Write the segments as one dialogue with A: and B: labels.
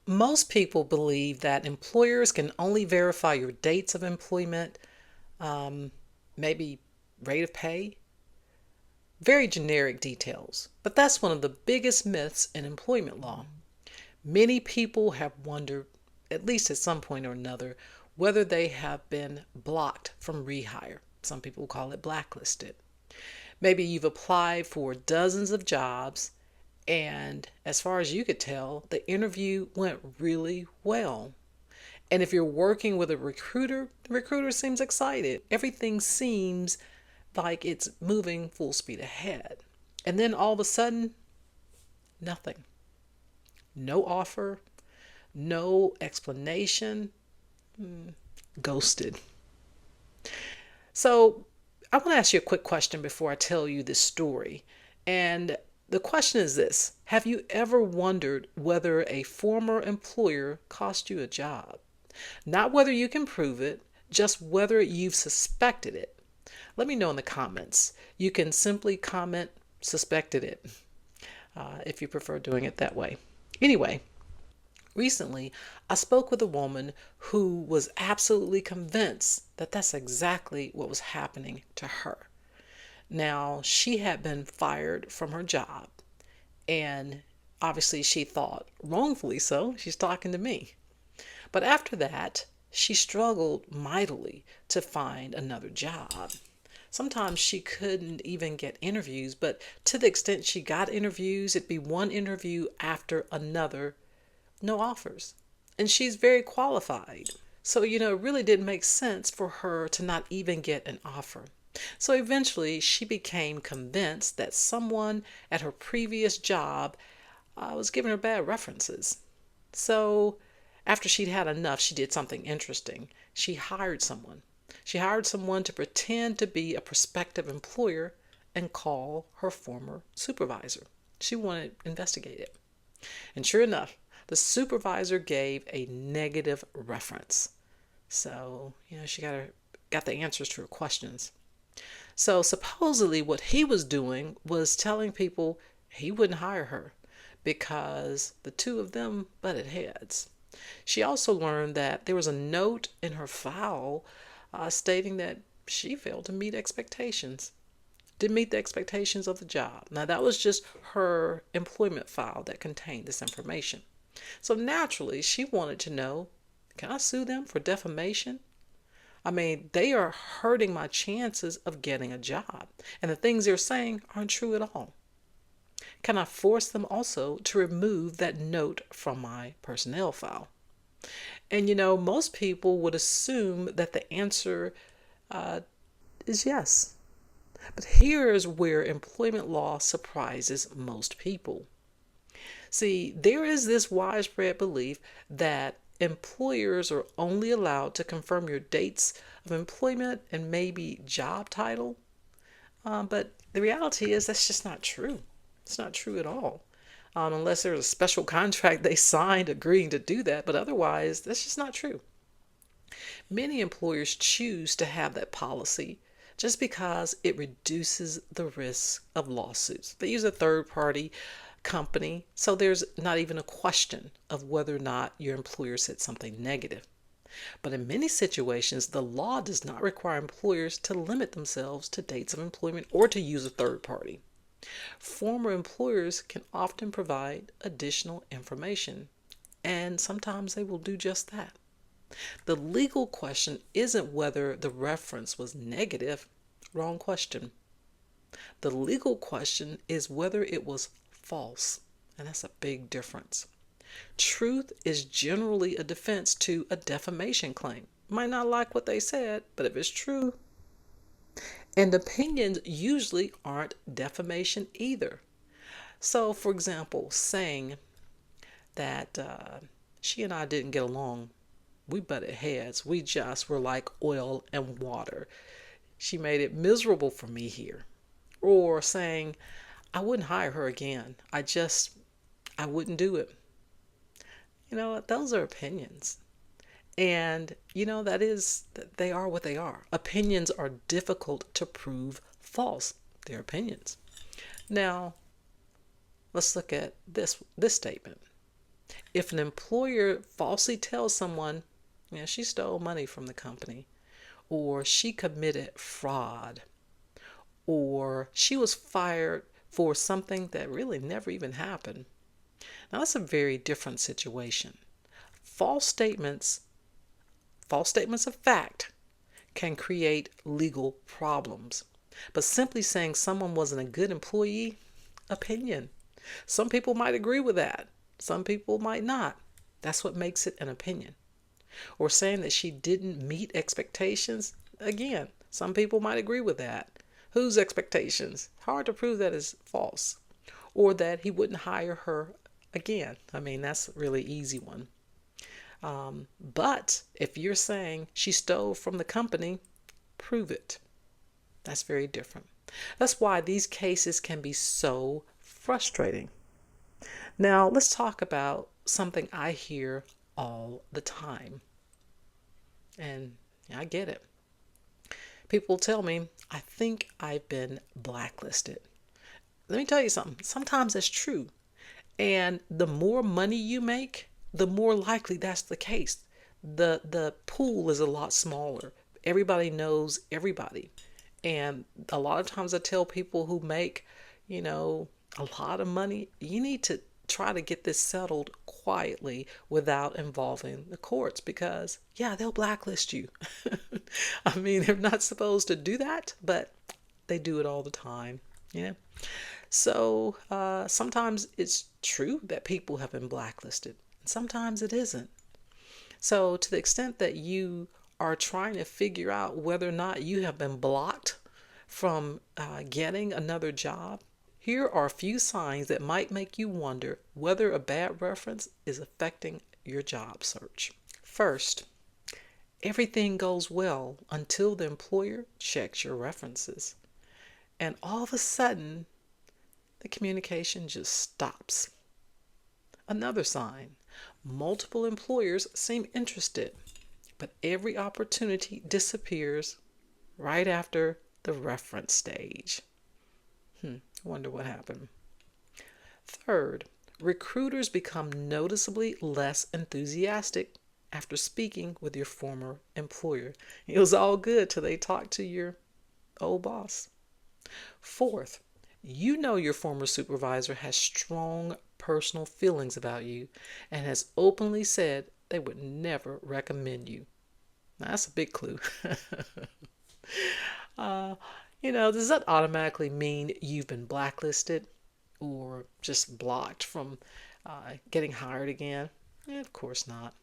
A: Most people believe that employers can only verify your dates of employment, um, maybe rate of pay, very generic details. But that's one of the biggest myths in employment law. Many people have wondered, at least at some point or another, whether they have been blocked from rehire. Some people call it blacklisted. Maybe you've applied for dozens of jobs, and as far as you could tell, the interview went really well. And if you're working with a recruiter, the recruiter seems excited. Everything seems like it's moving full speed ahead. And then all of a sudden, nothing. No offer, no explanation, ghosted. So, I want to ask you a quick question before I tell you this story. And the question is this: have you ever wondered whether a former employer cost you a job? Not whether you can prove it, just whether you've suspected it. Let me know in the comments. You can simply comment suspected it if you prefer doing it that way. Anyway, recently I spoke with a woman who was absolutely convinced that that's exactly what was happening to her. Now, she had been fired from her job, and obviously she thought, wrongfully so, she's talking to me. But after that, she struggled mightily to find another job. Sometimes she couldn't even get interviews, but to the extent she got interviews, it'd be one interview after another, no offers. And she's very qualified. So, it really didn't make sense for her to not even get an offer. So eventually, she became convinced that someone at her previous job was giving her bad references. So, after she'd had enough, she did something interesting. She hired someone. She hired someone to pretend to be a prospective employer and call her former supervisor. She wanted to investigate it. And sure enough, the supervisor gave a negative reference. So, she got the answers to her questions. So supposedly what he was doing was telling people he wouldn't hire her because the two of them butted heads. She also learned that there was a note in her file stating that she failed to meet expectations, didn't meet the expectations of the job. Now, that was just her employment file that contained this information. So naturally, she wanted to know, can I sue them for defamation? I mean, they are hurting my chances of getting a job, and the things they're saying aren't true at all. Can I force them also to remove that note from my personnel file? And most people would assume that the answer is yes. But here's where employment law surprises most people. See, there is this widespread belief that employers are only allowed to confirm your dates of employment and maybe job title. But the reality is that's just not true. It's not true at all. Unless there's a special contract they signed agreeing to do that. But otherwise, that's just not true. Many employers choose to have that policy just because it reduces the risk of lawsuits. They use a third party company, so there's not even a question of whether or not your employer said something negative. But in many situations, the law does not require employers to limit themselves to dates of employment or to use a third party. Former employers can often provide additional information, and sometimes they will do just that. The legal question isn't whether the reference was negative. Wrong question. The legal question is whether it was false, and that's a big difference. Truth is generally a defense to a defamation claim. Might not like what they said, but if it's true. And opinions usually aren't defamation either. So, for example, saying that she and I didn't get along, we butted heads, we just were like oil and water. She made it miserable for me here. Or saying, I wouldn't hire her again. I wouldn't do it. Those are opinions. And, they are what they are. Opinions are difficult to prove false. They're opinions. Now, let's look at this statement. If an employer falsely tells someone, yeah, she stole money from the company, or she committed fraud, or she was fired for something that really never even happened. Now, that's a very different situation. False statements, false statements of fact can create legal problems. But simply saying someone wasn't a good employee, opinion. Some people might agree with that. Some people might not. That's what makes it an opinion. Or saying that she didn't meet expectations, again, some people might agree with that. Whose expectations? Hard to prove that is false. Or that he wouldn't hire her again. I mean, that's a really easy one. But if you're saying she stole from the company, prove it. That's very different. That's why these cases can be so frustrating. Now, let's talk about something I hear all the time. And I get it. People tell me, I think I've been blacklisted. Let me tell you something. Sometimes that's true. And the more money you make, the more likely that's the case. The pool is a lot smaller. Everybody knows everybody. And a lot of times I tell people who make, you know, a lot of money, you need to try to get this settled quietly without involving the courts because, yeah, they'll blacklist you. I mean, they're not supposed to do that, but they do it all the time. Yeah. So sometimes it's true that people have been blacklisted, and sometimes it isn't. So, to the extent that you are trying to figure out whether or not you have been blocked from getting another job, here are a few signs that might make you wonder whether a bad reference is affecting your job search. First, everything goes well until the employer checks your references. And all of a sudden, the communication just stops. Another sign, multiple employers seem interested, but every opportunity disappears right after the reference stage. Wonder what happened. Third, recruiters become noticeably less enthusiastic after speaking with your former employer. It was all good till they talked to your old boss. Fourth, you know your former supervisor has strong personal feelings about you and has openly said they would never recommend you. Now, that's a big clue. uh, does that automatically mean you've been blacklisted or just blocked from getting hired again? Of course not.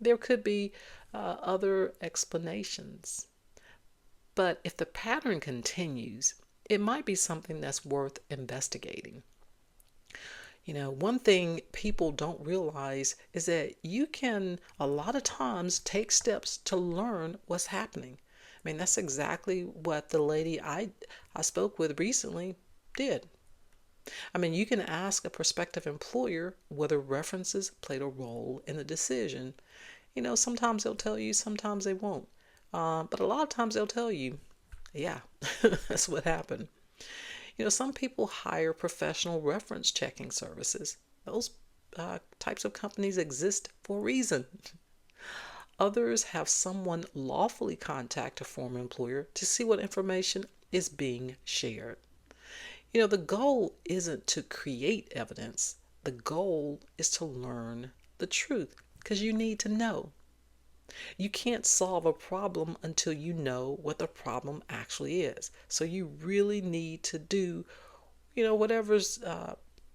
A: There could be other explanations. But if the pattern continues, it might be something that's worth investigating. One thing people don't realize is that you can, a lot of times, take steps to learn what's happening. I mean, that's exactly what the lady I spoke with recently did. I mean, you can ask a prospective employer whether references played a role in the decision. Sometimes they'll tell you, sometimes they won't. But a lot of times they'll tell you, yeah, that's what happened. Some people hire professional reference checking services. Those types of companies exist for a reason. Others have someone lawfully contact a former employer to see what information is being shared. The goal isn't to create evidence. The goal is to learn the truth because you need to know. You can't solve a problem until you know what the problem actually is. So you really need to do, whatever's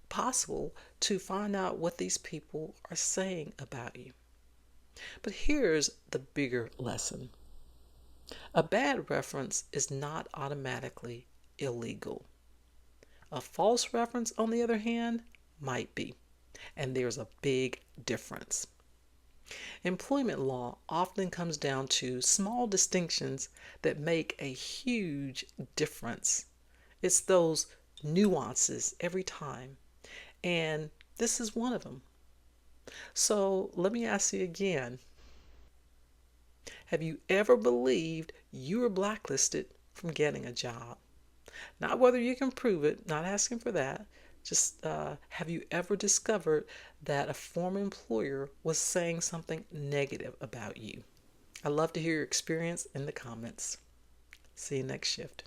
A: possible to find out what these people are saying about you. But here's the bigger lesson. A bad reference is not automatically illegal. A false reference, on the other hand, might be. And there's a big difference. Employment law often comes down to small distinctions that make a huge difference. It's those nuances every time. And this is one of them. So let me ask you again. Have you ever believed you were blacklisted from getting a job? Not whether you can prove it, not asking for that, Just have you ever discovered that a former employer was saying something negative about you? I'd love to hear your experience in the comments. See you next shift.